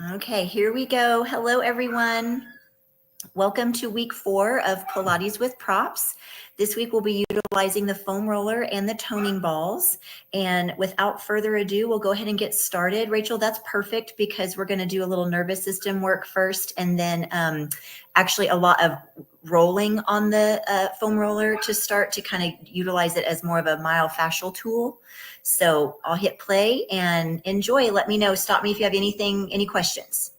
Okay, here we go. Hello, everyone. Welcome to week 4 of Pilates with props. This week we'll be utilizing the foam roller and the toning balls. And without further ado, we'll go ahead and get started. Rachel, that's perfect because we're going to do a little nervous system work first and then actually a lot of rolling on the foam roller to start to kind of utilize it as more of a myofascial tool. So I'll hit play and enjoy. Let me know. Stop me if you have any questions.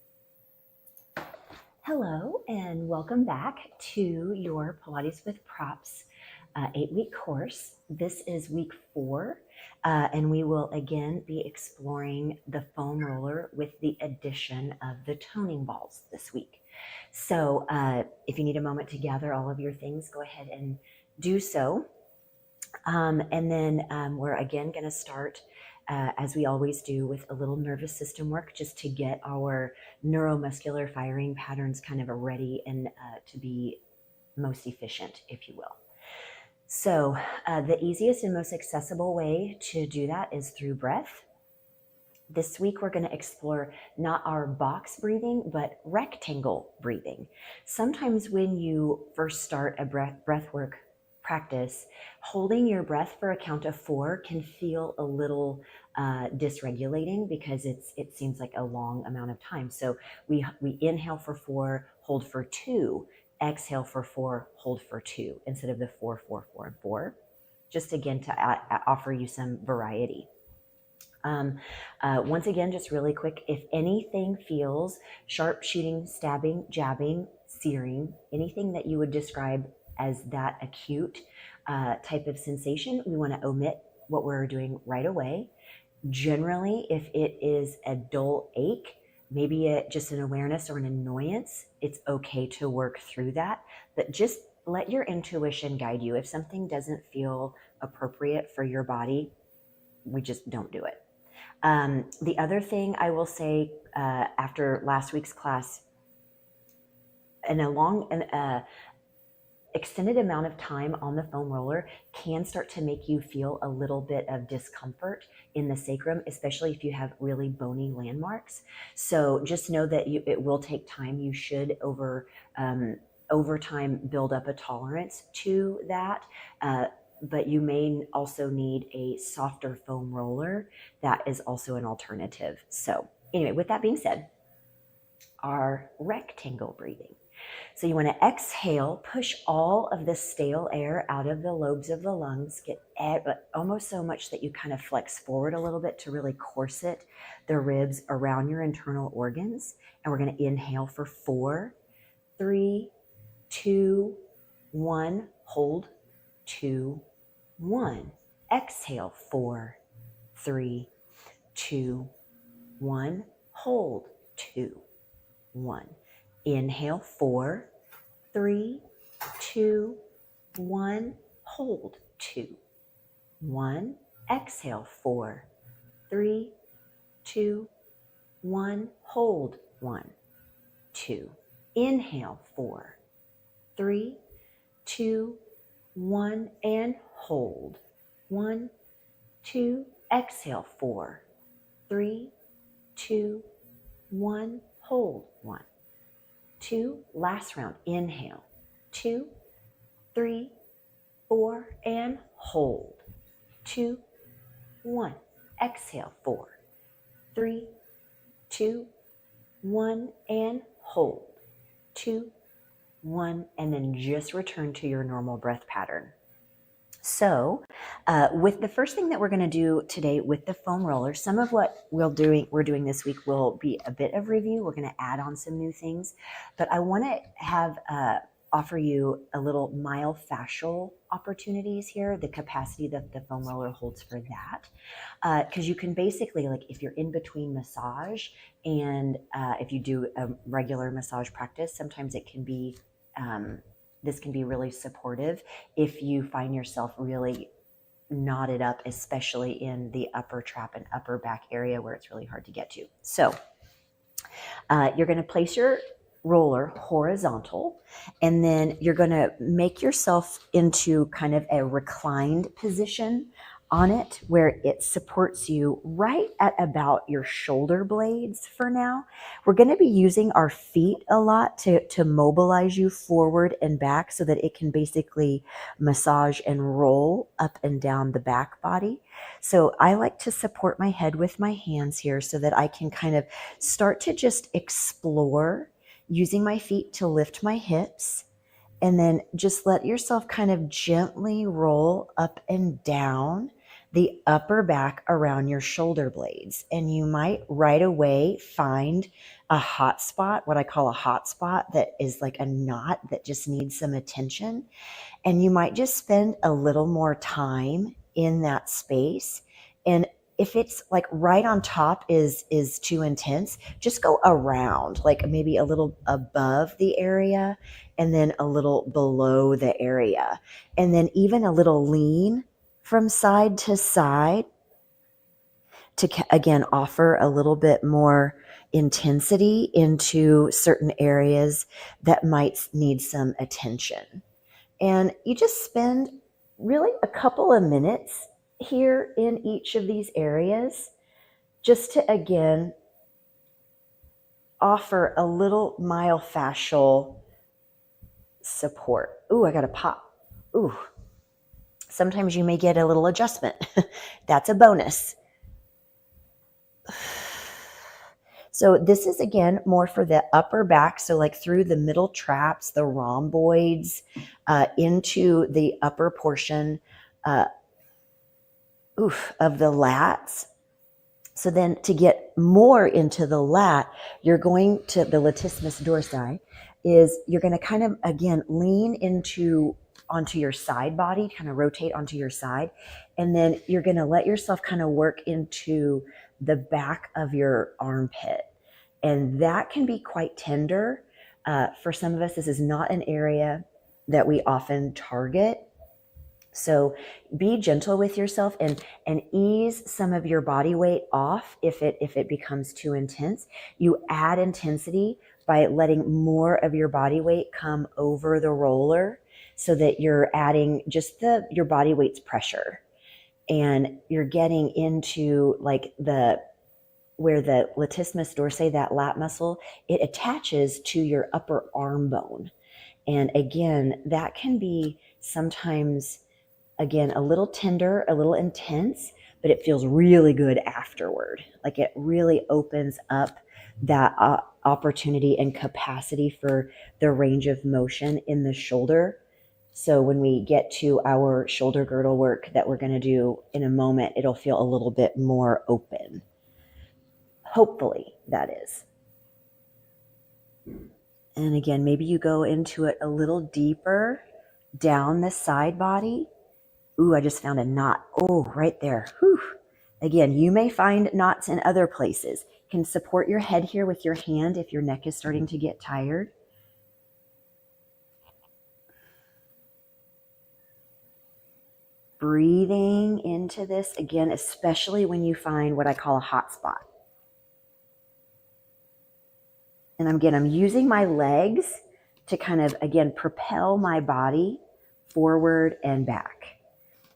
Hello and welcome back to your Pilates with Props 8-week course. This is week 4 and we will again be exploring the foam roller with the addition of the toning balls this week. So if you need a moment to gather all of your things, go ahead and do so. And then we're again going to start as we always do with a little nervous system work just to get our neuromuscular firing patterns kind of ready and to be most efficient, if you will. So the easiest and most accessible way to do that is through breath. This week we're going to explore not our box breathing, but rectangle breathing. Sometimes when you first start a breath work practice, holding your breath for a count of 4 can feel a little dysregulating because it seems like a long amount of time. So we inhale for 4, hold for 2, exhale for 4, hold for 2 instead of the 4, 4, 4, and 4. Just again to offer you some variety. Once again, just really quick, if anything feels sharp, shooting, stabbing, jabbing, searing, anything that you would describe as that acute type of sensation, we want to omit what we're doing right away. Generally, if it is a dull ache, maybe just an awareness or an annoyance, it's okay to work through that, but just let your intuition guide you. If something doesn't feel appropriate for your body, we just don't do it. The other thing I will say after last week's class, an extended amount of time on the foam roller can start to make you feel a little bit of discomfort in the sacrum, especially if you have really bony landmarks. So just know that it will take time. You should over time build up a tolerance to that. But you may also need a softer foam roller. That is also an alternative. So anyway, with that being said, our rectangle breathing. So you want to exhale, push all of the stale air out of the lobes of the lungs, get almost so much that you kind of flex forward a little bit to really corset the ribs around your internal organs. And we're going to inhale for 4, 3, 2, 1, hold, 2, 1. Exhale, 4, 3, 2, 1. Hold, 2, 1. Inhale, 4, 3, 2, 1. Hold, 2, 1. Exhale, 4, 3, 2, 1. Hold, 1, 2. Inhale, 4, 3, 2, 1, and hold. 1, 2. Exhale, 4, 3, 2, 1. Hold, 1, 2. Last round. Inhale, 2, 3, 4, and hold. 2, 1. Exhale, 4, 3, 2, 1, and hold. 2, 1, and then just return to your normal breath pattern. So with the first thing that we're going to do today with the foam roller, some of what we're doing this week will be a bit of review. We're going to add on some new things, but I want to have offer you a little myofascial opportunities here, the capacity that the foam roller holds for that. Because you can basically, like if you're in between massage and if you do a regular massage practice, sometimes it can be this can be really supportive if you find yourself really knotted up, especially in the upper trap and upper back area where it's really hard to get to. So you're going to place your roller horizontal, and then you're going to make yourself into kind of a reclined position on it where it supports you right at about your shoulder blades for now. We're going to be using our feet a lot to mobilize you forward and back so that it can basically massage and roll up and down the back body. So I like to support my head with my hands here so that I can kind of start to just explore using my feet to lift my hips. And then just let yourself kind of gently roll up and down the upper back around your shoulder blades. And you might right away find a hot spot, what I call a hot spot, that is like a knot that just needs some attention. And you might just spend a little more time in that space. And if it's like right on top is too intense, just go around, like maybe a little above the area and then a little below the area. And then even a little lean from side to side to, again, offer a little bit more intensity into certain areas that might need some attention. And you just spend really a couple of minutes here in each of these areas just to, again, offer a little myofascial support. Ooh, I got to pop. Ooh. Sometimes you may get a little adjustment. That's a bonus. So this is, again, more for the upper back. So like through the middle traps, the rhomboids, into the upper portion of the lats. So then to get more into the lat, you're going to the latissimus dorsi, is you're going to kind of, again, lean onto your side body, kind of rotate onto your side. And then you're going to let yourself kind of work into the back of your armpit. And that can be quite tender. For some of us, this is not an area that we often target. So be gentle with yourself and ease some of your body weight off if it becomes too intense. You add intensity by letting more of your body weight come over the roller so that you're adding just your body weight's pressure. And you're getting into like where the latissimus dorsi, that lat muscle, it attaches to your upper arm bone. And again, that can be sometimes, again, a little tender, a little intense, but it feels really good afterward. Like it really opens up that opportunity and capacity for the range of motion in the shoulder. So when we get to our shoulder girdle work that we're going to do in a moment, it'll feel a little bit more open. Hopefully, that is. And again, maybe you go into it a little deeper down the side body. Ooh, I just found a knot. Oh, right there. Whew. Again, you may find knots in other places. You can support your head here with your hand if your neck is starting to get tired. Breathing into this, again, especially when you find what I call a hot spot. And again, I'm using my legs to kind of, again, propel my body forward and back.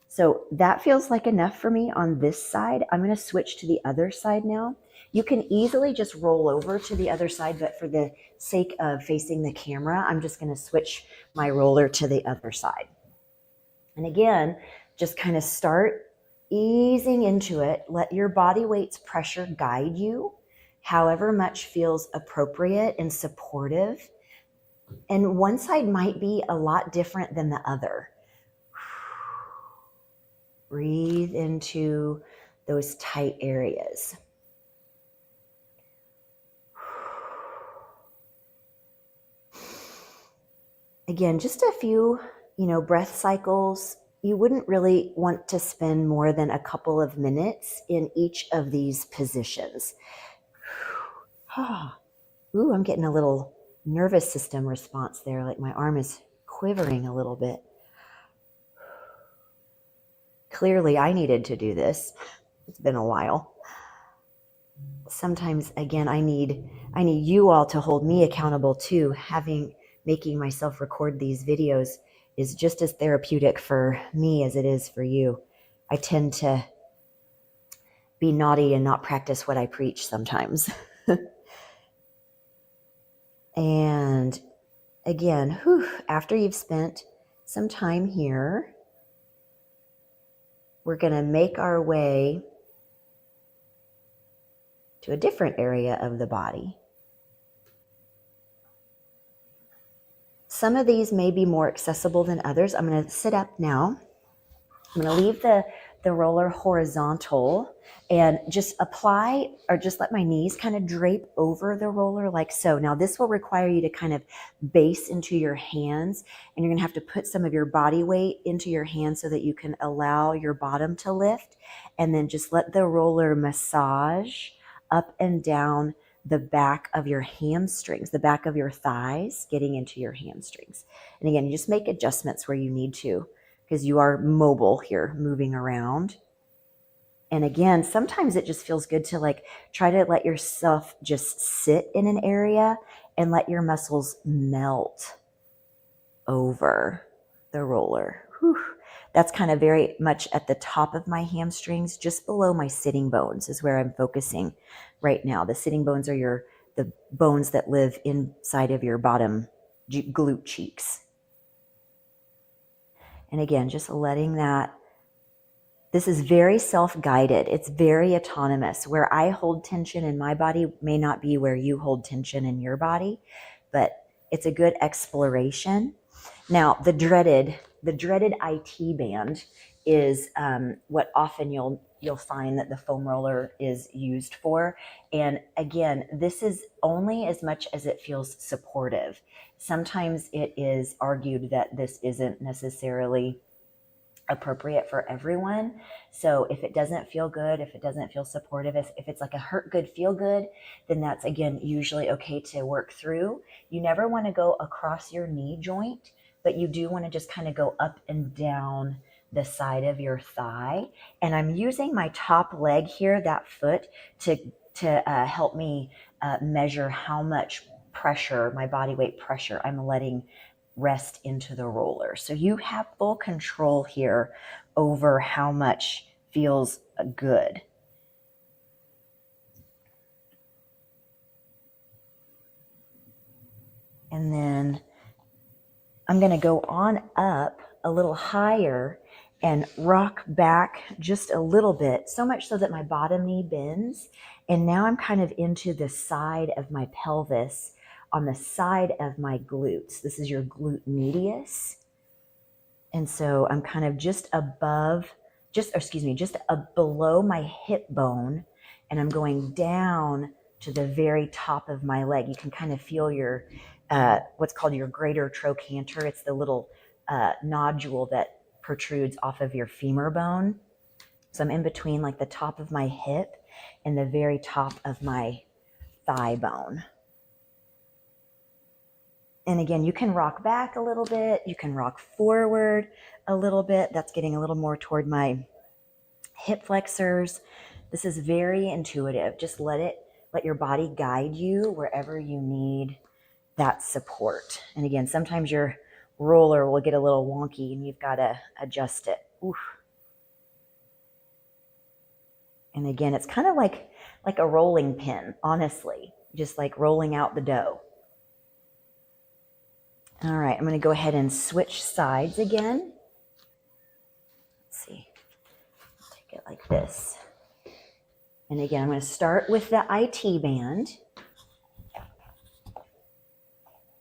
So that feels like enough for me on this side. I'm going to switch to the other side now. You can easily just roll over to the other side, but for the sake of facing the camera, I'm just going to switch my roller to the other side. And again, just kind of start easing into it. Let your body weight's pressure guide you, however much feels appropriate and supportive. And one side might be a lot different than the other. Breathe into those tight areas. Again, just a few, breath cycles. You wouldn't really want to spend more than a couple of minutes in each of these positions. Ooh, I'm getting a little nervous system response there, like my arm is quivering a little bit. Clearly, I needed to do this. It's been a while. Sometimes, again, I need you all to hold me accountable too. Making myself record these videos is just as therapeutic for me as it is for you. I tend to be naughty and not practice what I preach sometimes. And again, after you've spent some time here, we're going to make our way to a different area of the body. Some of these may be more accessible than others. I'm going to sit up now. I'm going to leave the roller horizontal and just apply, or just let my knees kind of drape over the roller like so. Now this will require you to kind of base into your hands, and you're going to have to put some of your body weight into your hands so that you can allow your bottom to lift, and then just let the roller massage up and down the back of your hamstrings, the back of your thighs, getting into your hamstrings. And again, you just make adjustments where you need to, because you are mobile here, moving around. And again, sometimes it just feels good to like try to let yourself just sit in an area and let your muscles melt over the roller. Whew. That's kind of very much at the top of my hamstrings, just below my sitting bones is where I'm focusing right now. The sitting bones are the bones that live inside of your bottom glute cheeks. And again, just letting that. This is very self-guided. It's very autonomous. Where I hold tension in my body may not be where you hold tension in your body, but it's a good exploration. Now, the dreaded IT band is what often you'll find that the foam roller is used for. And again, this is only as much as it feels supportive. Sometimes it is argued that this isn't necessarily appropriate for everyone. So if it doesn't feel good, if it doesn't feel supportive, if it's like a hurt good, feel good, then that's again usually okay to work through. You never want to go across your knee joint, but you do want to just kind of go up and down the side of your thigh. And I'm using my top leg here, that foot, to help me measure how much pressure, my body weight pressure, I'm letting rest into the roller. So you have full control here over how much feels good. And then I'm going to go on up a little higher and rock back just a little bit, so much so that my bottom knee bends. And now I'm kind of into the side of my pelvis, on the side of my glutes. This is your glute medius. And so I'm kind of just below my hip bone, and I'm going down to the very top of my leg. You can kind of feel your, what's called your greater trochanter. It's the little nodule that protrudes off of your femur bone. So I'm in between like the top of my hip and the very top of my thigh bone. And again, you can rock back a little bit. You can rock forward a little bit. That's getting a little more toward my hip flexors. This is very intuitive. Just let your body guide you wherever you need that support. And again, sometimes your roller will get a little wonky and you've got to adjust it. Oof. And again, it's kind of like a rolling pin, honestly, just like rolling out the dough. All right, I'm going to go ahead and switch sides again. Let's see. Take it like this. And again, I'm going to start with the IT band.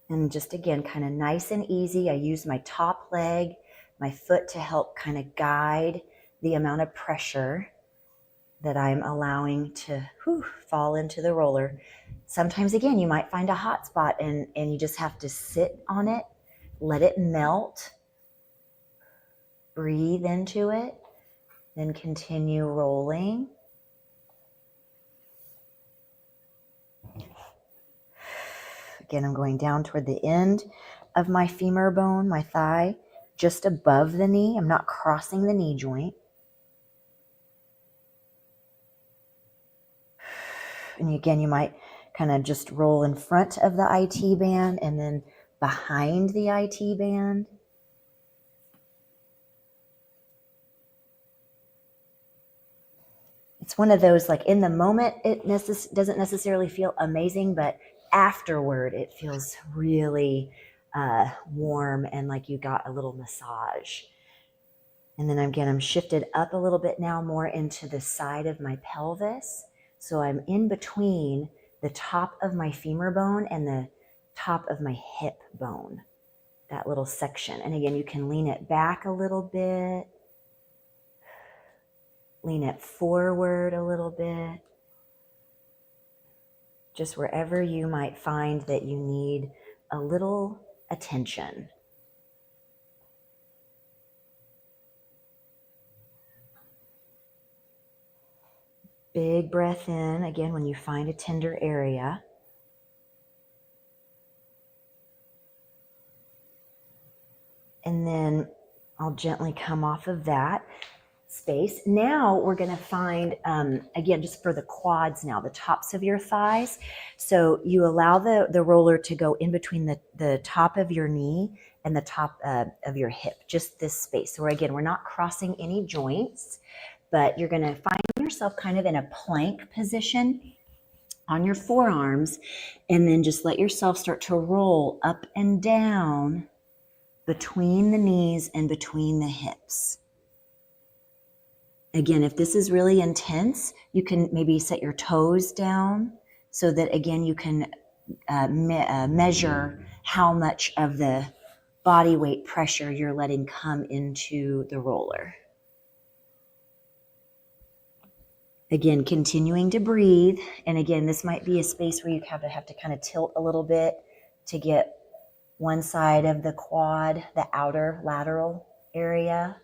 And just again, kind of nice and easy. I use my top leg, my foot to help kind of guide the amount of pressure that I'm allowing to fall into the roller. Sometimes, again, you might find a hot spot and you just have to sit on it, let it melt, breathe into it, then continue rolling. Again, I'm going down toward the end of my femur bone, my thigh, just above the knee. I'm not crossing the knee joint. And again, you might kind of just roll in front of the IT band and then behind the IT band. It's one of those, like, in the moment, it doesn't necessarily feel amazing, but afterward, it feels really warm and like you got a little massage. And then again, I'm shifted up a little bit now, more into the side of my pelvis. So I'm in between the top of my femur bone and the top of my hip bone, that little section. And again, you can lean it back a little bit, lean it forward a little bit, just wherever you might find that you need a little attention. Big breath in, again, when you find a tender area. And then I'll gently come off of that space. Now we're going to find, again, just for the quads now, the tops of your thighs. So you allow the roller to go in between the top of your knee and the top of your hip, just this space. So again, we're not crossing any joints, but you're going to find yourself kind of in a plank position on your forearms, and then just let yourself start to roll up and down between the knees and between the hips. Again, if this is really intense, you can maybe set your toes down so that, again, you can measure how much of the body weight pressure you're letting come into the roller. Again, continuing to breathe. And again, this might be a space where you have to kind of tilt a little bit to get one side of the quad, the outer lateral area.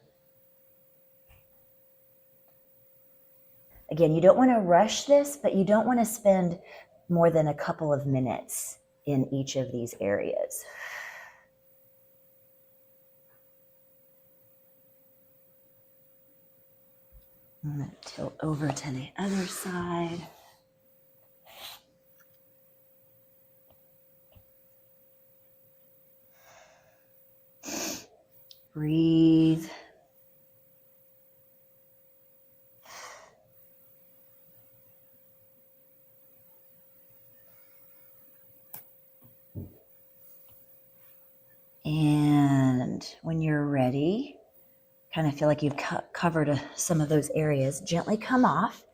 Again, you don't want to rush this, but you don't want to spend more than a couple of minutes in each of these areas. I'm going to tilt over to the other side. Breathe. And when you're ready, kind of feel like you've covered some of those areas, gently come off.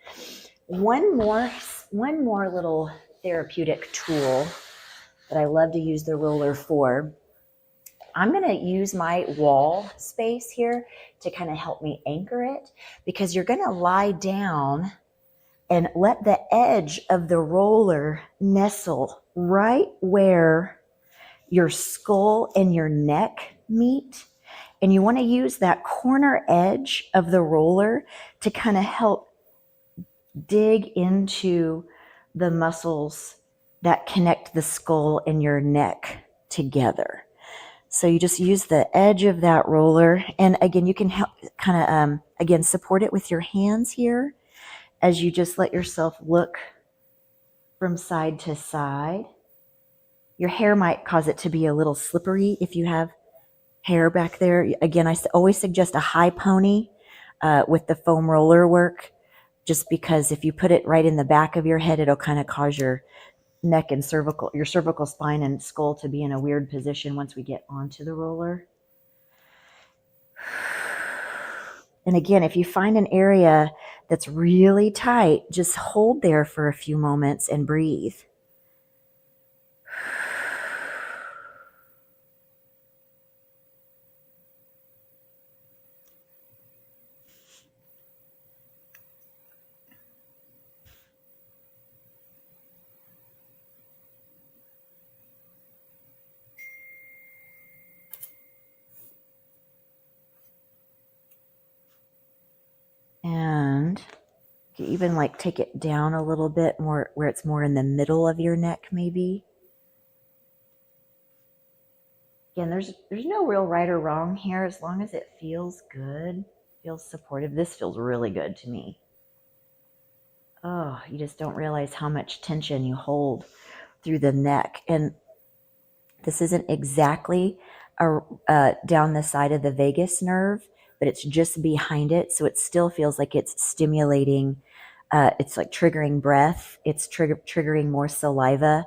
One more little therapeutic tool that I love to use the roller for. I'm going to use my wall space here to kind of help me anchor it, because you're going to lie down and let the edge of the roller nestle right where your skull and your neck meet. And you want to use that corner edge of the roller to kind of help dig into the muscles that connect the skull and your neck together. So you just use the edge of that roller. And again, you can help kind of, again, support it with your hands here as you just let yourself look from side to side. Your hair might cause it to be a little slippery if you have hair back there. Again, I always suggest a high pony with the foam roller work, just because if you put it right in the back of your head, it'll kind of cause your neck and your cervical spine and skull to be in a weird position once we get onto the roller. And again, if you find an area that's really tight, just hold there for a few moments and breathe. And you can even like take it down a little bit more, where it's more in the middle of your neck maybe. Again, there's no real right or wrong here, as long as it feels good, feels supportive. This feels really good to me. Oh, you just don't realize how much tension you hold through the neck. And this isn't exactly down the side of the vagus nerve, but it's just behind it. So it still feels like it's stimulating It's like triggering breath. It's triggering more saliva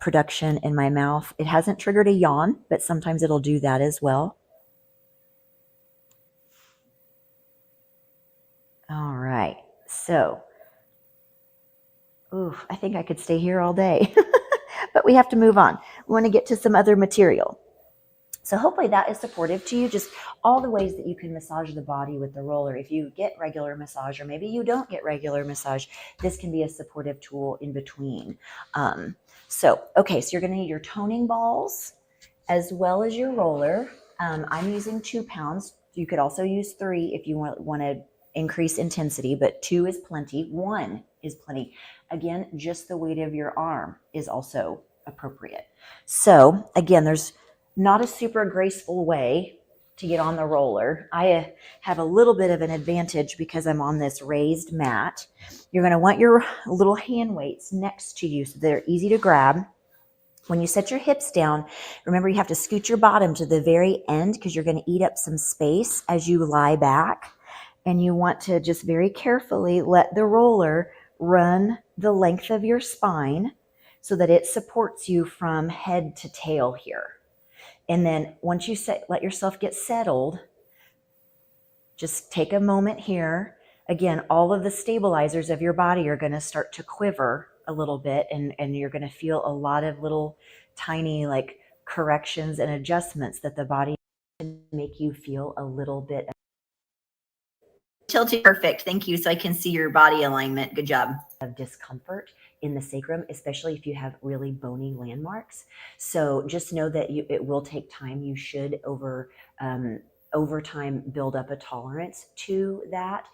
production in my mouth. It hasn't triggered a yawn, but sometimes it'll do that as well. All right. So, I think I could stay here all day, but we have to move on. We want to get to some other material. So hopefully that is supportive to you, just all the ways that you can massage the body with the roller. If you get regular massage, or maybe you don't get regular massage, this can be a supportive tool in between. Okay, so you're going to need your toning balls as well as your roller. I'm using 2 pounds. You could also use 3 if you want to increase intensity, but 2 is plenty. 1 is plenty. Again, just the weight of your arm is also appropriate. So again, there's not a super graceful way to get on the roller. I have a little bit of an advantage because I'm on this raised mat. You're going to want your little hand weights next to you so they're easy to grab. When you set your hips down, remember you have to scoot your bottom to the very end because you're going to eat up some space as you lie back. And you want to just very carefully let the roller run the length of your spine so that it supports you from head to tail here. And then once you let yourself get settled, just take a moment here. Again, all of the stabilizers of your body are going to start to quiver a little bit, and you're going to feel a lot of little tiny like corrections and adjustments that the body can make you feel a little bit Tilted perfect. Thank you. So I can see your body alignment. Good job. Of discomfort in the sacrum, especially if you have really bony landmarks. So just know that it will take time. You should over time build up a tolerance to that.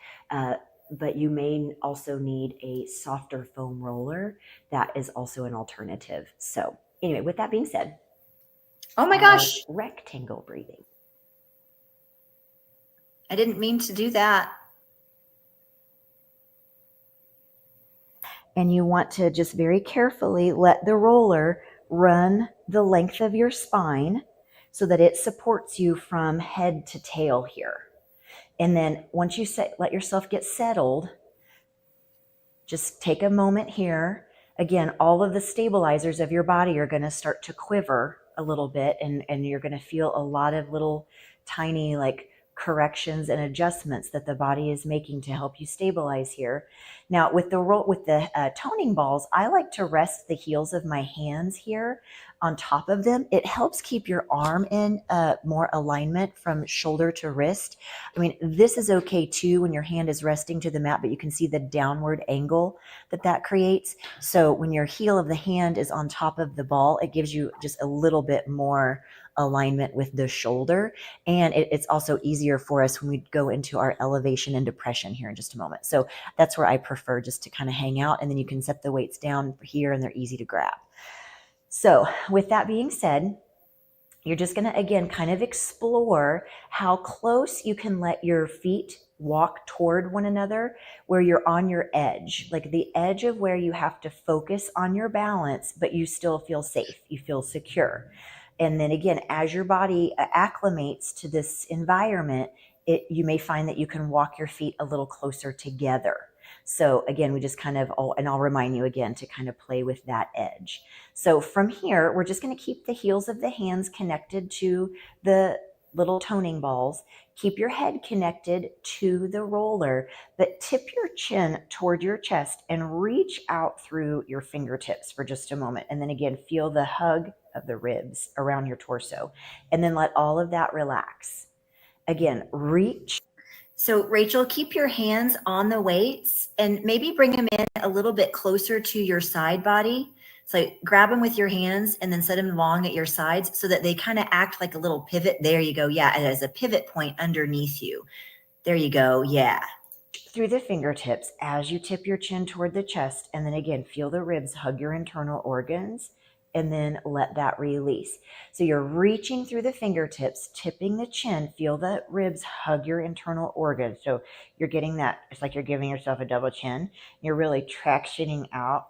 But you may also need a softer foam roller. That is also an alternative. So anyway, with that being said, oh my gosh, rectangle breathing. I didn't mean to do that. And you want to just very carefully let the roller run the length of your spine so that it supports you from head to tail here. And then once you let yourself get settled, just take a moment here. Again, all of the stabilizers of your body are going to start to quiver a little bit, and you're going to feel a lot of little tiny like corrections and adjustments that the body is making to help you stabilize here. Now with the toning balls, I like to rest the heels of my hands here on top of them. It helps keep your arm in more alignment from shoulder to wrist. I mean, this is okay too when your hand is resting to the mat, but you can see the downward angle that creates. So when your heel of the hand is on top of the ball, it gives you just a little bit more alignment with the shoulder. And it's also easier for us when we go into our elevation and depression here in just a moment. So that's where I prefer just to kind of hang out, and then you can set the weights down here and they're easy to grab. So with that being said, you're just going to, again, kind of explore how close you can let your feet walk toward one another, where you're on your edge, like the edge of where you have to focus on your balance, but you still feel safe, you feel secure. And then again, as your body acclimates to this environment, you may find that you can walk your feet a little closer together. So again, we just kind of, and I'll remind you again to kind of play with that edge. So from here, we're just going to keep the heels of the hands connected to the little toning balls. Keep your head connected to the roller, but tip your chin toward your chest and reach out through your fingertips for just a moment. And then again, feel the hug of the ribs around your torso, and then let all of that relax. Again, reach. So Rachel, keep your hands on the weights and maybe bring them in a little bit closer to your side body. So grab them with your hands and then set them long at your sides so that they kind of act like a little pivot. There you go. Yeah, it has a pivot point underneath you. There you go. Yeah. Through the fingertips as you tip your chin toward the chest, and then again, feel the ribs hug your internal organs, and then let that release. So you're reaching through the fingertips, tipping the chin, feel the ribs hug your internal organs. So you're getting that, it's like you're giving yourself a double chin. You're really tractioning out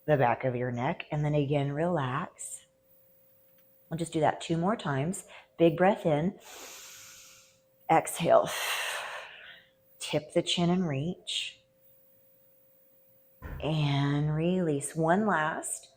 the back of your neck, and then again, relax. We'll just do that 2 more times. Big breath in, exhale. Tip the chin and reach. and release. One last.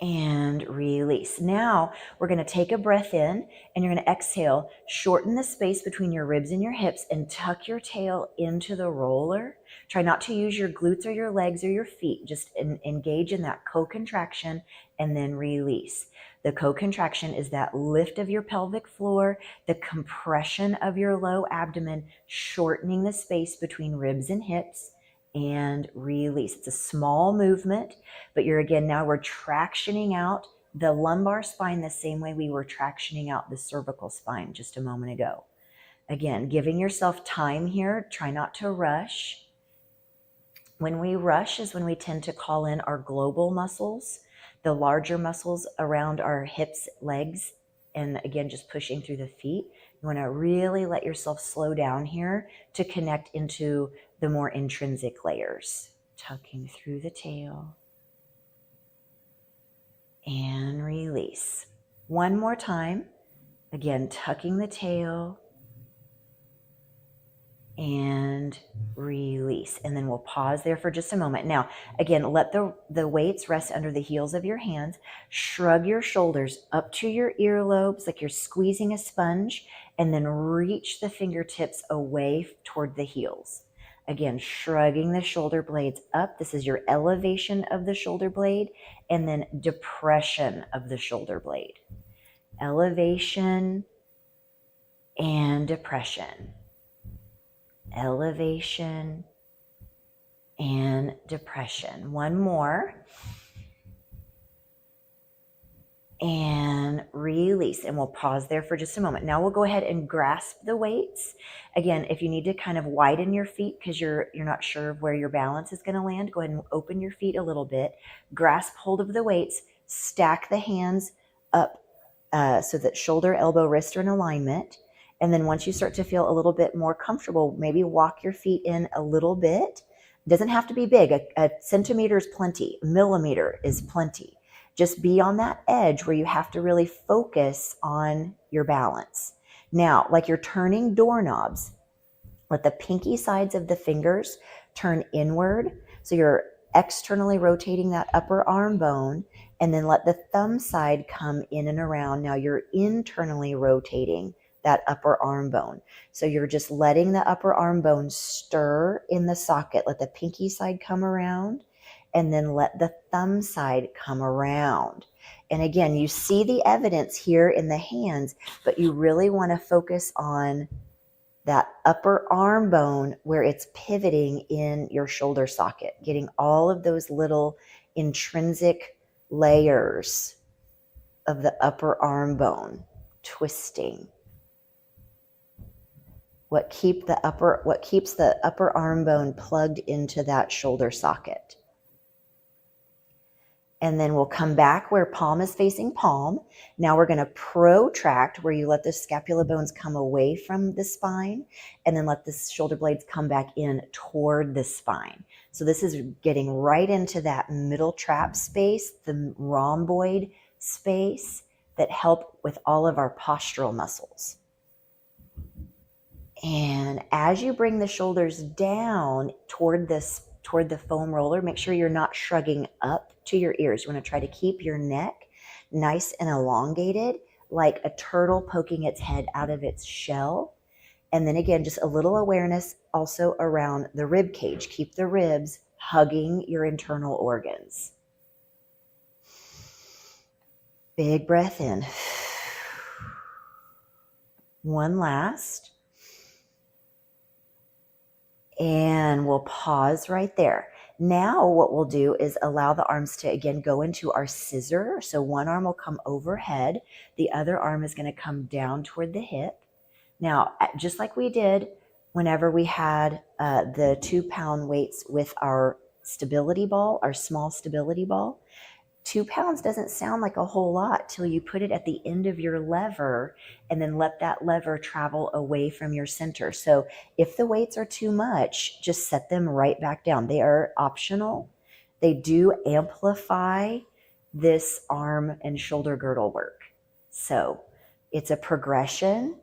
And release. Now we're going to take a breath in and you're going to exhale, shorten the space between your ribs and your hips and tuck your tail into the roller. Try not to use your glutes or your legs or your feet. Just engage in that co-contraction and then release. The co-contraction is that lift of your pelvic floor, the compression of your low abdomen, shortening the space between ribs and hips, and release. It's a small movement, but now we're tractioning out the lumbar spine the same way we were tractioning out the cervical spine just a moment ago. Again, giving yourself time here. Try not to rush. When we rush is when we tend to call in our global muscles, the larger muscles around our hips, legs, and again, just pushing through the feet. You want to really let yourself slow down here to connect into the more intrinsic layers. Tucking through the tail. And release. One more time. Again, tucking the tail. And release. And then we'll pause there for just a moment. Now, again, let the weights rest under the heels of your hands. Shrug your shoulders up to your earlobes like you're squeezing a sponge, and then reach the fingertips away toward the heels. Again, shrugging the shoulder blades up. This is your elevation of the shoulder blade, and then depression of the shoulder blade. Elevation and depression. Elevation and depression. One more. And release. And we'll pause there for just a moment. Now we'll go ahead and grasp the weights. Again, if you need to kind of widen your feet because you're not sure of where your balance is going to land, go ahead and open your feet a little bit. Grasp hold of the weights. Stack the hands up so that shoulder, elbow, wrist are in alignment. And then once you start to feel a little bit more comfortable, maybe walk your feet in a little bit. It doesn't have to be big. A centimeter is plenty. A millimeter is plenty. Just be on that edge where you have to really focus on your balance. Now, like you're turning doorknobs, let the pinky sides of the fingers turn inward. So you're externally rotating that upper arm bone, and then let the thumb side come in and around. Now you're internally rotating that upper arm bone. So you're just letting the upper arm bone stir in the socket. Let the pinky side come around, and then let the thumb side come around. And again, you see the evidence here in the hands, but you really want to focus on that upper arm bone where it's pivoting in your shoulder socket, getting all of those little intrinsic layers of the upper arm bone twisting. What keeps the upper arm bone plugged into that shoulder socket. And then we'll come back where palm is facing palm. Now we're going to protract where you let the scapula bones come away from the spine, and then let the shoulder blades come back in toward the spine. So this is getting right into that middle trap space, the rhomboid space that help with all of our postural muscles. And as you bring the shoulders down toward the foam roller, make sure you're not shrugging up to your ears. You want to try to keep your neck nice and elongated, like a turtle poking its head out of its shell. And then again, just a little awareness also around the rib cage. Keep the ribs hugging your internal organs. Big breath in. One last. And we'll pause right there. Now what we'll do is allow the arms to again go into our scissor. So one arm will come overhead. The other arm is going to come down toward the hip. Now, just like we did whenever we had the 2-pound weights with our stability ball, our small stability ball, 2 pounds doesn't sound like a whole lot till you put it at the end of your lever and then let that lever travel away from your center. So if the weights are too much, just set them right back down. They are optional. They do amplify this arm and shoulder girdle work. So it's a progression.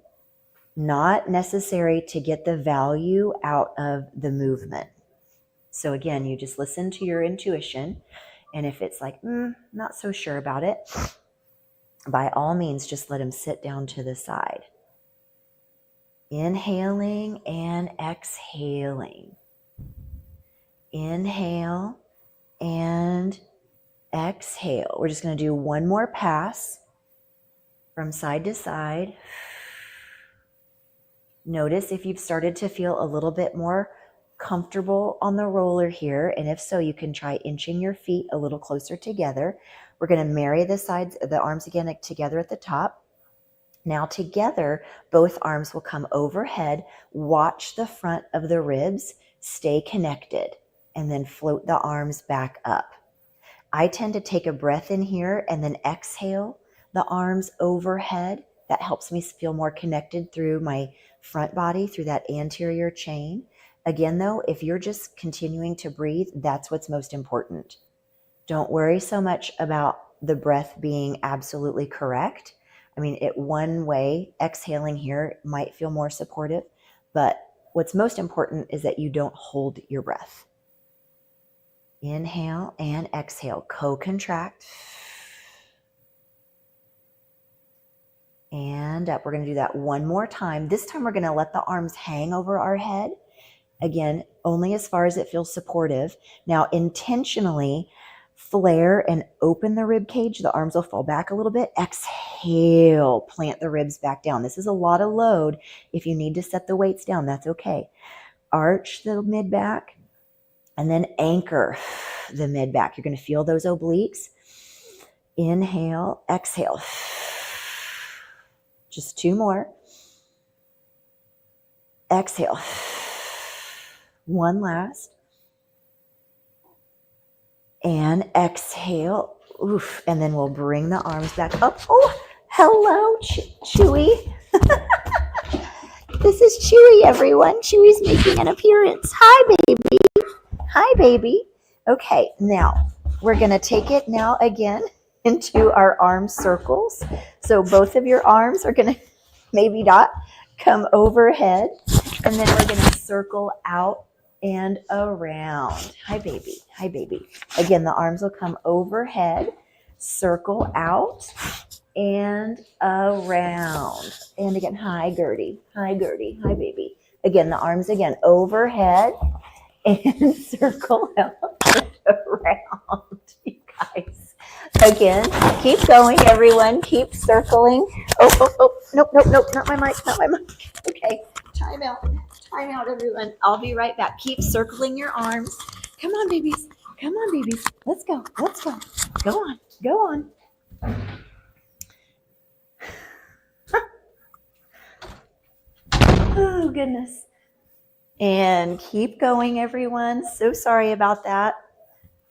not necessary to get the value out of the movement. So again, you just listen to your intuition. And if it's like, not so sure about it, by all means, just let them sit down to the side. Inhaling and exhaling. Inhale and exhale. We're just going to do one more pass from side to side. Notice if you've started to feel a little bit more comfortable on the roller here, and if so, you can try inching your feet a little closer together. We're going to marry the sides, the arms again together at the top. Now together, both arms will come overhead. Watch the front of the ribs, stay connected, and then float the arms back up. I tend to take a breath in here and then exhale the arms overhead. That helps me feel more connected through my front body, through that anterior chain. Again, though, if you're just continuing to breathe, that's what's most important. Don't worry so much about the breath being absolutely correct. I mean, one way, exhaling here might feel more supportive, but what's most important is that you don't hold your breath. Inhale and exhale, co-contract. And up. We're going to do that one more time. This time we're going to let the arms hang over our head. Again, only as far as it feels supportive. Now, intentionally flare and open the rib cage. The arms will fall back a little bit. Exhale, plant the ribs back down. This is a lot of load. If you need to set the weights down, that's okay. Arch the mid back and then anchor the mid back. You're going to feel those obliques. Inhale, exhale. Just two more. Exhale. One last. And exhale. Oof. And then we'll bring the arms back up. Oh, hello, Chewy. This is Chewy, everyone. Chewy's making an appearance. Hi, baby. Hi, baby. Okay, now we're going to take it now again into our arm circles. So both of your arms are going to maybe not come overhead. And then we're going to circle out and around. Hi, baby. Hi, baby. Again, the arms will come overhead, circle out and around. And again, hi, Gertie. Hi, Gertie. Hi, baby. Again, the arms again overhead and circle out and around. You guys. Again, keep going, everyone. Keep circling. Oh, nope, not my mic, not my mic. Okay, time out, everyone. I'll be right back. Keep circling your arms. Come on, babies. Let's go. Go on. Oh, goodness. And keep going, everyone. So sorry about that.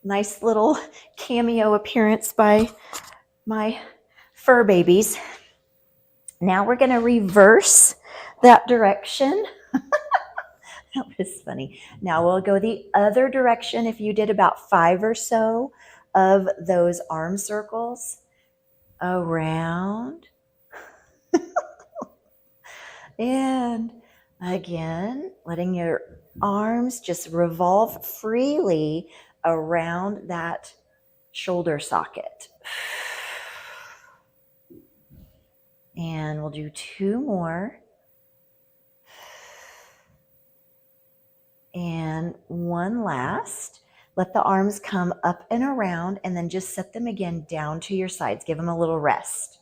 Nice little cameo appearance by my fur babies. Now we're going to reverse that direction. That was funny. Now we'll go the other direction. If you did about 5 or so of those arm circles around and again, letting your arms just revolve freely around that shoulder socket. And we'll do 2 more. And one last. Let the arms come up and around and then just set them again down to your sides. Give them a little rest.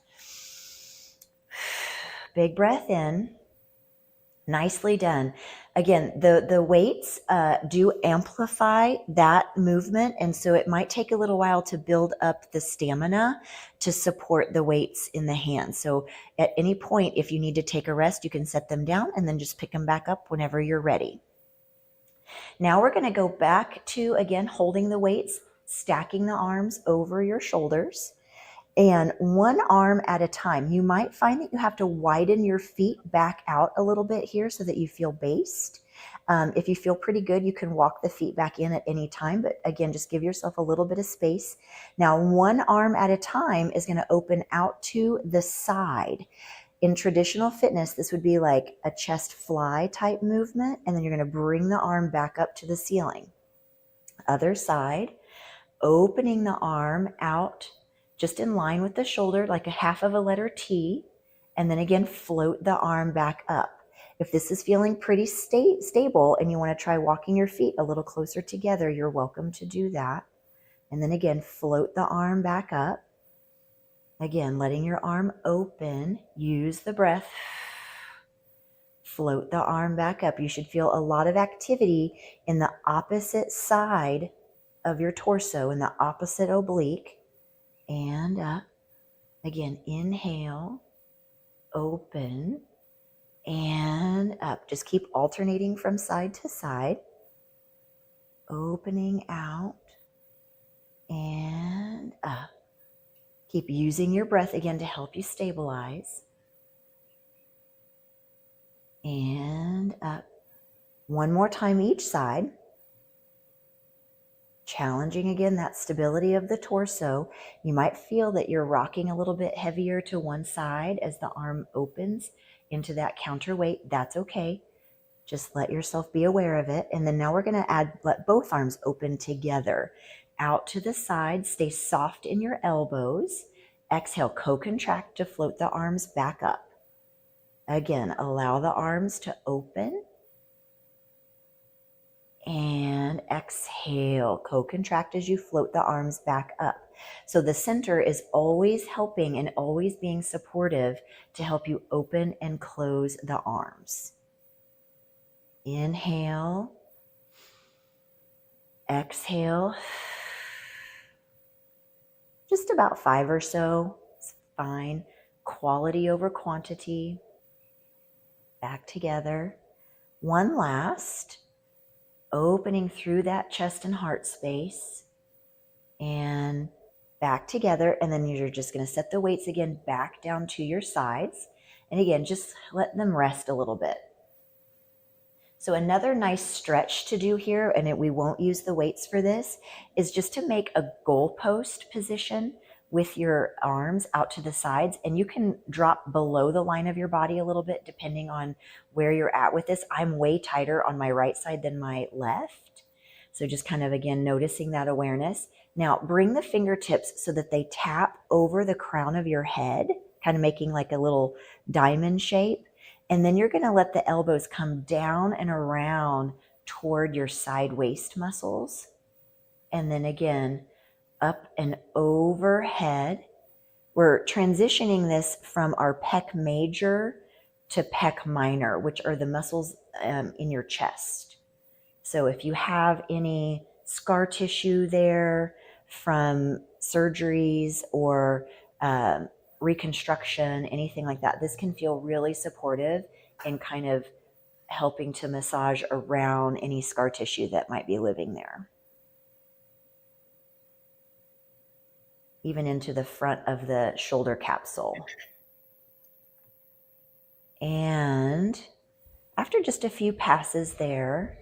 Big breath in. Nicely done. Again, the weights do amplify that movement, and so it might take a little while to build up the stamina to support the weights in the hands. So at any point, if you need to take a rest, you can set them down and then just pick them back up whenever you're ready. Now we're going to go back to, again, holding the weights, stacking the arms over your shoulders. And one arm at a time. You might find that you have to widen your feet back out a little bit here so that you feel based. If you feel pretty good, you can walk the feet back in at any time. But again, just give yourself a little bit of space. Now, one arm at a time is going to open out to the side. In traditional fitness, this would be like a chest fly type movement, and then you're going to bring the arm back up to the ceiling. Other side, opening the arm out just in line with the shoulder, like a half of a letter T, and then again, float the arm back up. If this is feeling pretty stable and you want to try walking your feet a little closer together, you're welcome to do that. And then again, float the arm back up. Again, letting your arm open, use the breath, float the arm back up. You should feel a lot of activity in the opposite side of your torso, in the opposite oblique, and up. Again, inhale, open, and up. Just keep alternating from side to side, opening out and up. Keep using your breath again to help you stabilize. And up. One more time each side. Challenging again that stability of the torso. You might feel that you're rocking a little bit heavier to one side as the arm opens into that counterweight. That's okay. Just let yourself be aware of it. And then now we're going to let both arms open together. Out to the side, stay soft in your elbows. Exhale, co-contract to float the arms back up. Again, allow the arms to open. And exhale, co-contract as you float the arms back up. So the center is always helping and always being supportive to help you open and close the arms. Inhale, exhale. Just about 5 or so. It's fine. Quality over quantity. Back together. One last. Opening through that chest and heart space. And back together. And then you're just going to set the weights again back down to your sides. And again, just let them rest a little bit. So another nice stretch to do here, and we won't use the weights for this, is just to make a goalpost position with your arms out to the sides. And you can drop below the line of your body a little bit depending on where you're at with this. I'm way tighter on my right side than my left. So just kind of, again, noticing that awareness. Now bring the fingertips so that they tap over the crown of your head, kind of making like a little diamond shape. And then you're going to let the elbows come down and around toward your side waist muscles. And then again, up and overhead. We're transitioning this from our pec major to pec minor, which are the muscles in your chest. So if you have any scar tissue there from surgeries or reconstruction, anything like that, this can feel really supportive in kind of helping to massage around any scar tissue that might be living there. Even into the front of the shoulder capsule. And after just a few passes there,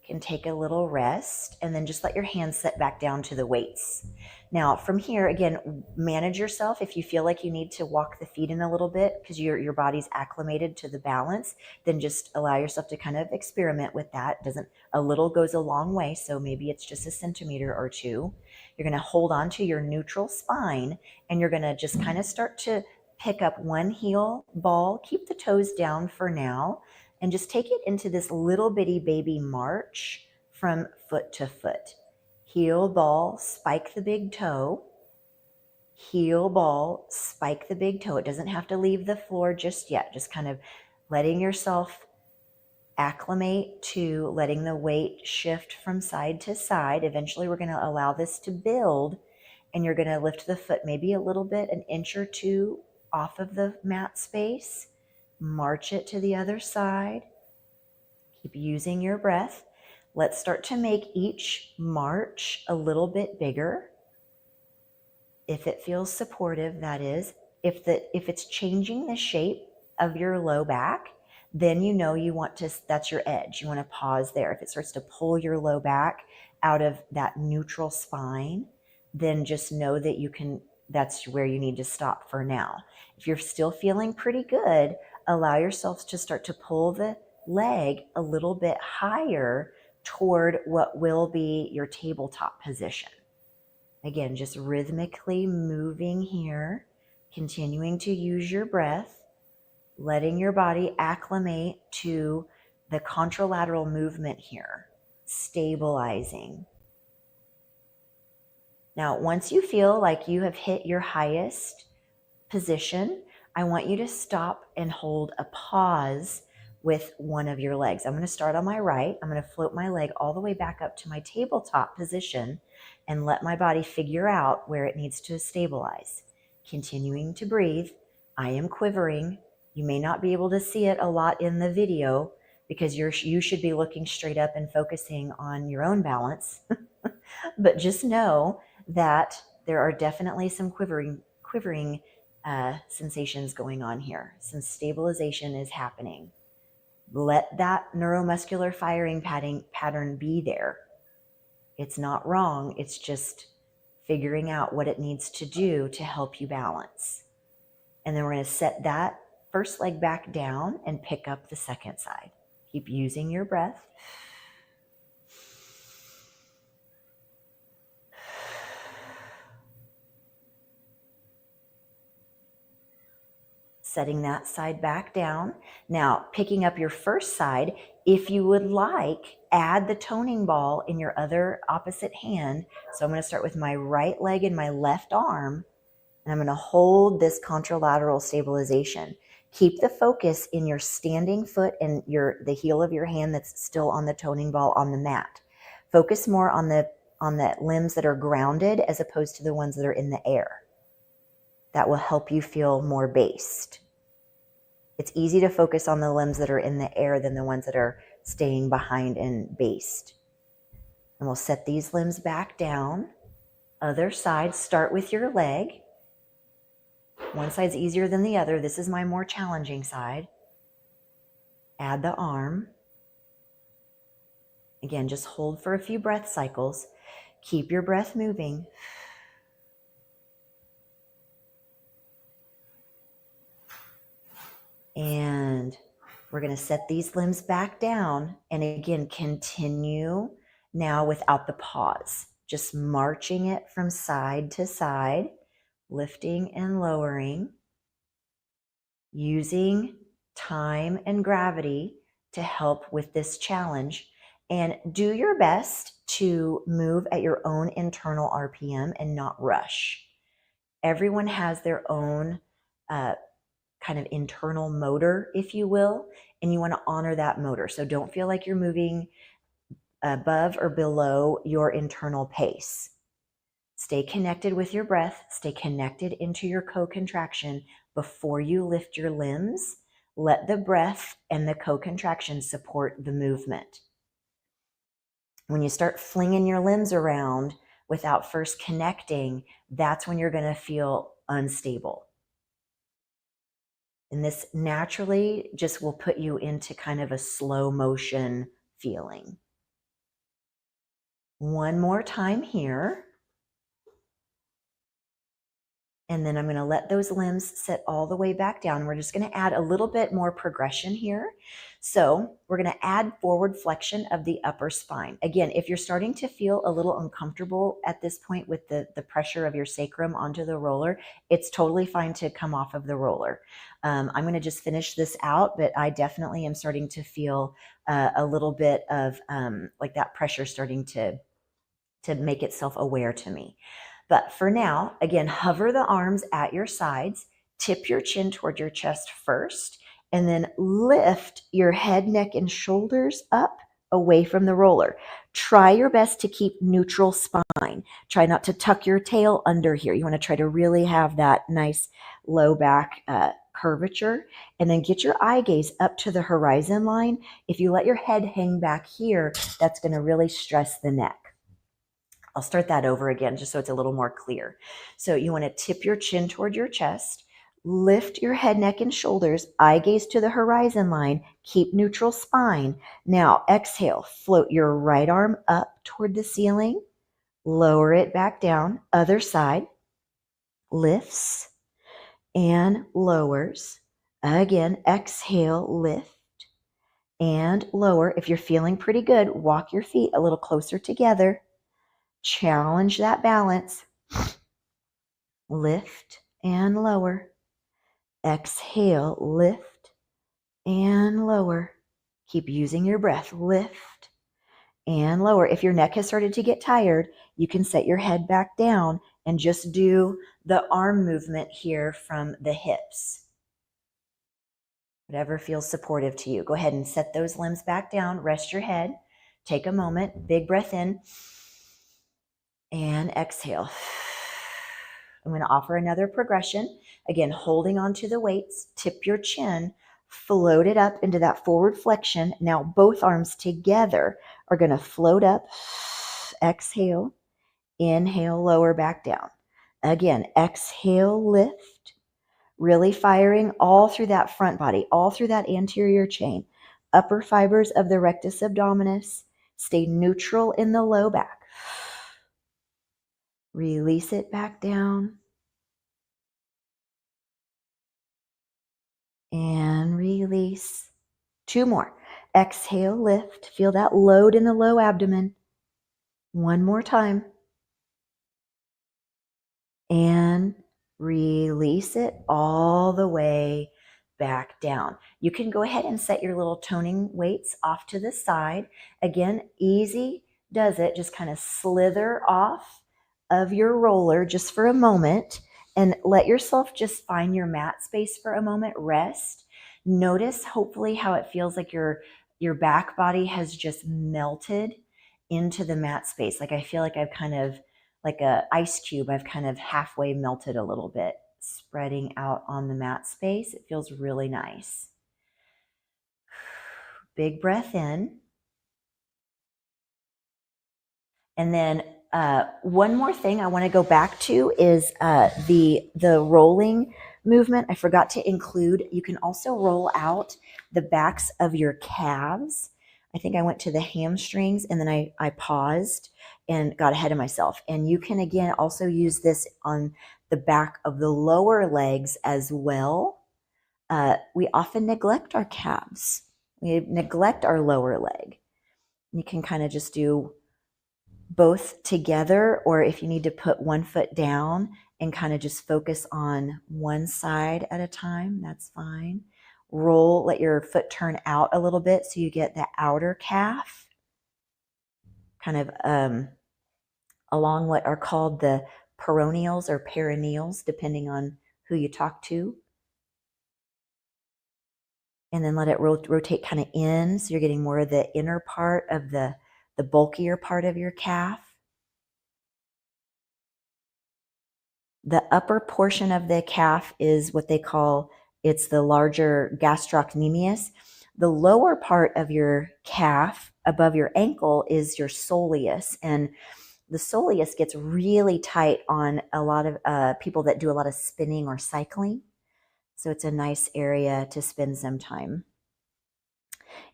can take a little rest and then just let your hands set back down to the weights. Now from here, again, manage yourself. If you feel like you need to walk the feet in a little bit because your body's acclimated to the balance, then just allow yourself to kind of experiment with that. A little goes a long way, so maybe it's just a centimeter or two. You're going to hold on to your neutral spine and you're going to just kind of start to pick up one heel ball, keep the toes down for now, and just take it into this little bitty baby march from foot to foot. Heel ball, spike the big toe. Heel ball, spike the big toe. It doesn't have to leave the floor just yet. Just kind of letting yourself acclimate to letting the weight shift from side to side. Eventually we're going to allow this to build and you're going to lift the foot maybe a little bit, an inch or two off of the mat space. March it to the other side. Keep using your breath. Let's start to make each march a little bit bigger. If it feels supportive, that is. If it's changing the shape of your low back, then you know you want to, that's your edge. You want to pause there. If it starts to pull your low back out of that neutral spine, then just know that you can that's where you need to stop for now. If you're still feeling pretty good, allow yourself to start to pull the leg a little bit higher toward what will be your tabletop position. Again, just rhythmically moving here, continuing to use your breath, letting your body acclimate to the contralateral movement here, stabilizing. Now, once you feel like you have hit your highest position, I want you to stop and hold a pause with one of your legs. I'm going to start on my right. I'm going to float my leg all the way back up to my tabletop position and let my body figure out where it needs to stabilize. Continuing to breathe. I am quivering. You may not be able to see it a lot in the video because you should be looking straight up and focusing on your own balance. But just know that there are definitely some quivering sensations going on here. Some stabilization is happening. Let that neuromuscular firing pattern be there. It's not wrong. It's just figuring out what it needs to do to help you balance. And then we're going to set that first leg back down and pick up the second side. Keep using your breath. Setting that side back down. Now, picking up your first side, if you would like, add the toning ball in your other opposite hand. So I'm going to start with my right leg and my left arm, and I'm going to hold this contralateral stabilization. Keep the focus in your standing foot and the heel of your hand that's still on the toning ball on the mat. Focus more on the limbs that are grounded as opposed to the ones that are in the air. That will help you feel more based. It's easy to focus on the limbs that are in the air than the ones that are staying behind and based. And we'll set these limbs back down. Other side, start with your leg. One side's easier than the other. This is my more challenging side. Add the arm. Again, just hold for a few breath cycles. Keep your breath moving. And we're going to set these limbs back down. And again, continue now without the pause. Just marching it from side to side, lifting and lowering, using time and gravity to help with this challenge. And do your best to move at your own internal RPM and not rush. Everyone has their own kind of internal motor, if you will, and you want to honor that motor. So don't feel like you're moving above or below your internal pace. Stay connected with your breath. Stay connected into your co-contraction before you lift your limbs. Let the breath and the co-contraction support the movement. When you start flinging your limbs around without first connecting, that's when you're going to feel unstable. And this naturally just will put you into kind of a slow motion feeling. One more time here. And then I'm going to let those limbs sit all the way back down. We're just going to add a little bit more progression here. So we're going to add forward flexion of the upper spine. Again, if you're starting to feel a little uncomfortable at this point with the pressure of your sacrum onto the roller, it's totally fine to come off of the roller. I'm going to just finish this out, but I definitely am starting to feel a little bit of like that pressure starting to make itself aware to me. But for now, again, hover the arms at your sides, tip your chin toward your chest first, and then lift your head, neck, and shoulders up away from the roller. Try your best to keep neutral spine. Try not to tuck your tail under here. You want to try to really have that nice low back curvature, and then get your eye gaze up to the horizon line. If you let your head hang back here, that's going to really stress the neck. I'll start that over again just so it's a little more clear. So you want to tip your chin toward your chest, lift your head, neck, and shoulders, eye gaze to the horizon line, keep neutral spine. Now exhale, float your right arm up toward the ceiling, lower it back down, other side. lifts and lowers. Again, exhale, lift and lower. If you're feeling pretty good, walk your feet a little closer together. Challenge that balance. Lift and lower. Exhale, lift and lower. Keep using your breath. Lift and lower. If your neck has started to get tired, you can set your head back down and just do the arm movement here from the hips. Whatever feels supportive to you. Go ahead and set those limbs back down. Rest your head. Take a moment. Big breath in and exhale. I'm going to offer another progression. Again, holding onto the weights. Tip your chin. Float it up into that forward flexion. Now both arms together are going to float up. Exhale. Inhale, lower back down. Again, exhale, lift. Really firing all through that front body, all through that anterior chain. Upper fibers of the rectus abdominis. Stay neutral in the low back. Release it back down. And release. 2 more. Exhale, lift. Feel that load in the low abdomen. 1 more time. And release it all the way back down. You can go ahead and set your little toning weights off to the side. Again, easy does it. Just kind of slither off of your roller just for a moment and let yourself just find your mat space for a moment. Rest. Notice hopefully how it feels like your back body has just melted into the mat space. Like I feel like I've kind of like a ice cube, I've kind of halfway melted a little bit, spreading out on the mat space. It feels really nice. Big breath in. And then one more thing I want to go back to is the rolling movement. I forgot to include, you can also roll out the backs of your calves. I think I went to the hamstrings and then I paused and got ahead of myself. And you can, again, also use this on the back of the lower legs as well. We often neglect our calves. We neglect our lower leg. You can kind of just do both together, or if you need to put one foot down and kind of just focus on one side at a time, that's fine. Roll, let your foot turn out a little bit so you get the outer calf kind of along what are called the peroneals or perineals, depending on who you talk to. And then let it rotate kind of in, so you're getting more of the inner part of the bulkier part of your calf. The upper portion of the calf is what they call, it's the larger gastrocnemius. The lower part of your calf above your ankle is your soleus. And the soleus gets really tight on a lot of people that do a lot of spinning or cycling. So it's a nice area to spend some time.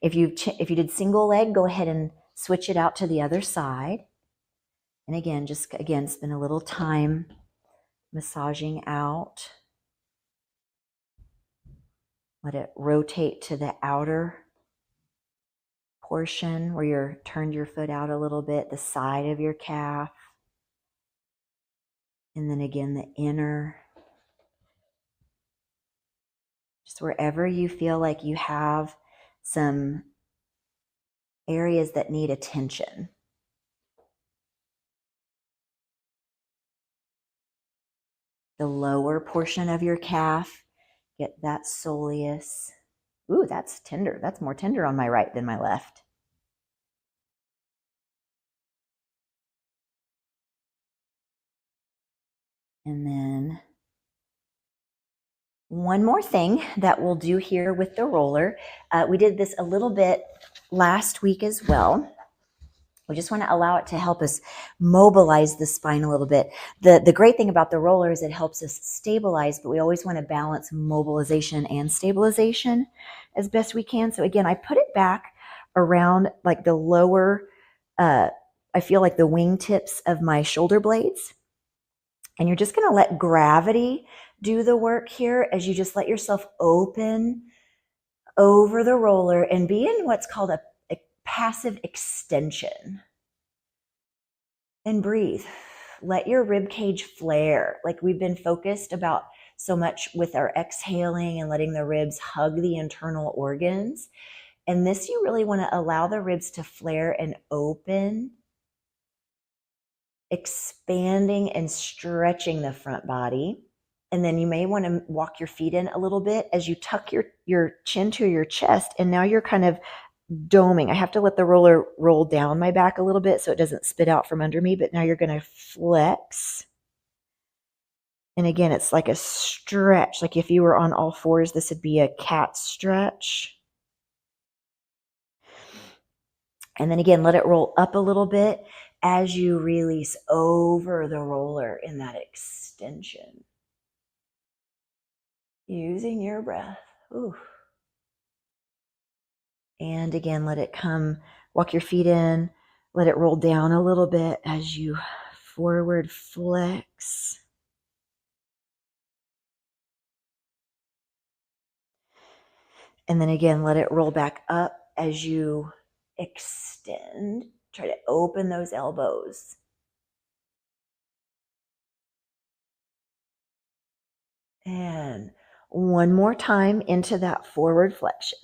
If you did single leg, go ahead and switch it out to the other side. And again, spend a little time massaging out. Let it rotate to the outer portion where you're turned your foot out a little bit, the side of your calf. And then again, the inner. Just wherever you feel like you have some areas that need attention. The lower portion of your calf, get that soleus. Ooh, that's tender. That's more tender on my right than my left. And then one more thing that we'll do here with the roller. We did this a little bit last week as well. We just want to allow it to help us mobilize the spine a little bit. The great thing about the roller is it helps us stabilize, but we always want to balance mobilization and stabilization as best we can. So again, I put it back around like the lower, I feel like the wingtips of my shoulder blades. And you're just going to let gravity do the work here as you just let yourself open over the roller and be in what's called a passive extension. And breathe. Let your rib cage flare. Like we've been focused about so much with our exhaling and letting the ribs hug the internal organs. And this, you really want to allow the ribs to flare and open, expanding and stretching the front body. And then you may want to walk your feet in a little bit as you tuck your chin to your chest. And now you're kind of doming. I have to let the roller roll down my back a little bit so it doesn't spit out from under me. But now you're going to flex. And again, it's like a stretch. Like if you were on all fours, this would be a cat stretch. And then again, let it roll up a little bit as you release over the roller in that extension. Using your breath. Ooh. And again, let it come, walk your feet in, let it roll down a little bit as you forward flex. And then again, let it roll back up as you extend. Try to open those elbows. And one more time into that forward flexion.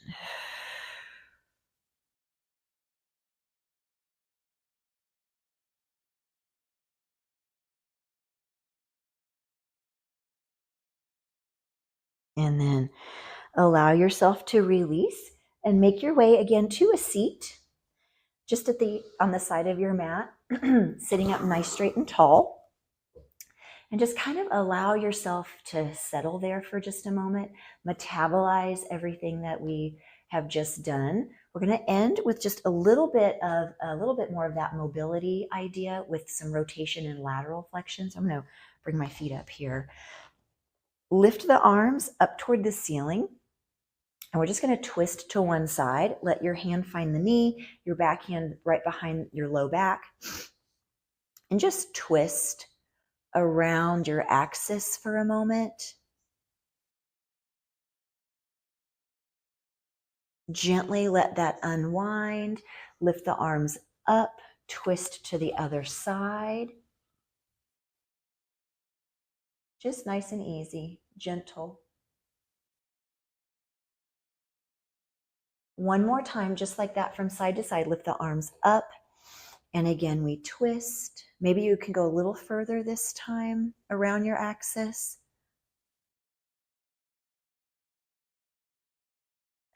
And then allow yourself to release and make your way again to a seat, just on the side of your mat, sitting up nice, straight, and tall. And just kind of allow yourself to settle there for just a moment, metabolize everything that we have just done. We're going to end with just a little bit more of that mobility idea with some rotation and lateral flexion. So I'm going to bring my feet up here. Lift the arms up toward the ceiling. And we're just going to twist to one side. Let your hand find the knee, your back hand right behind your low back. And just twist around your axis for a moment. Gently let that unwind. Lift the arms up, twist to the other side. Just nice and easy, gentle. One more time, just like that, from side to side. Lift the arms up. And again, we twist. Maybe you can go a little further this time around your axis.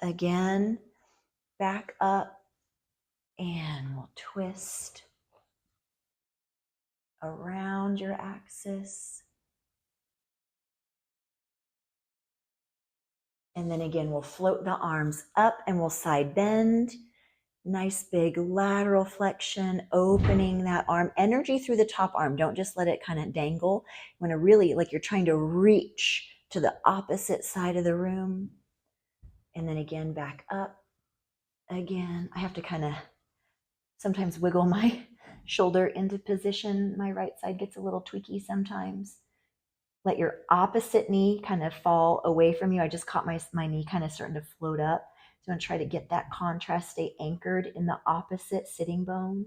Again, back up, and we'll twist around your axis. And then again, we'll float the arms up and we'll side bend. Nice big lateral flexion, opening that arm. Energy through the top arm. Don't just let it kind of dangle. You want to really, like you're trying to reach to the opposite side of the room. And then again, back up. Again, I have to kind of sometimes wiggle my shoulder into position. My right side gets a little tweaky sometimes. Let your opposite knee kind of fall away from you. I just caught my knee kind of starting to float up. So I'm going to try to get that contrast, stay anchored in the opposite sitting bone.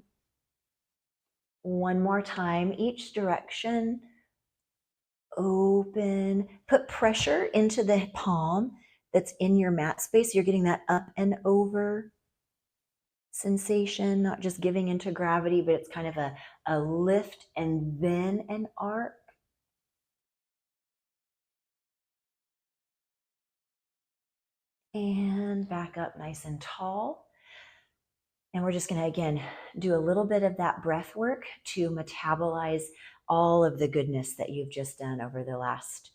One more time, each direction. Open. Put pressure into the palm that's in your mat space. You're getting that up and over sensation, not just giving into gravity, but it's kind of a lift and then an arc. And back up nice and tall. And we're just going to, again, do a little bit of that breath work to metabolize all of the goodness that you've just done over the last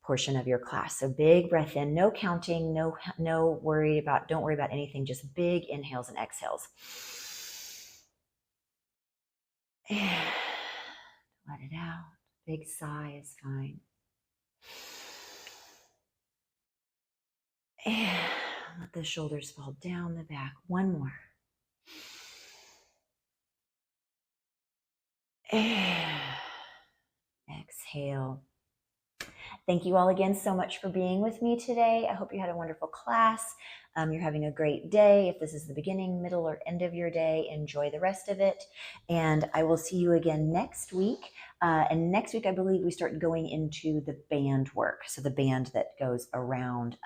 portion of your class. So big breath in, no counting, don't worry about anything, just big inhales and exhales. And let it out. Big sigh is fine. And let the shoulders fall down the back. One more. And exhale. exhale. Thank you all again so much for being with me today. I hope you had a wonderful class. You're having a great day. If this is the beginning, middle, or end of your day, enjoy the rest of it. And I will see you again next week. And next week, I believe we start going into the band work. So the band that goes around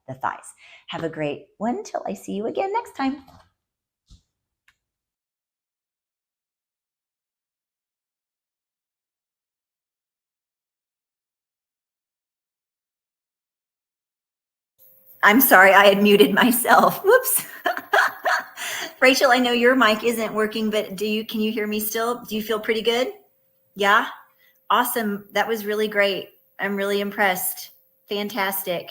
the thighs. Have a great one till I see you again next time. I'm sorry, I had muted myself. Whoops. Rachel, I know your mic isn't working, but can you hear me still? Do you feel pretty good? Yeah? Awesome. That was really great. I'm really impressed. Fantastic.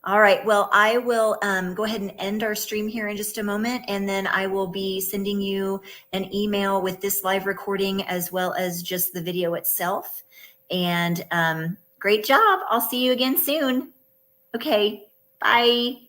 All right. Well, I will go ahead and end our stream here in just a moment, and then I will be sending you an email with this live recording as well as just the video itself. And great job. I'll see you again soon. Okay. Bye.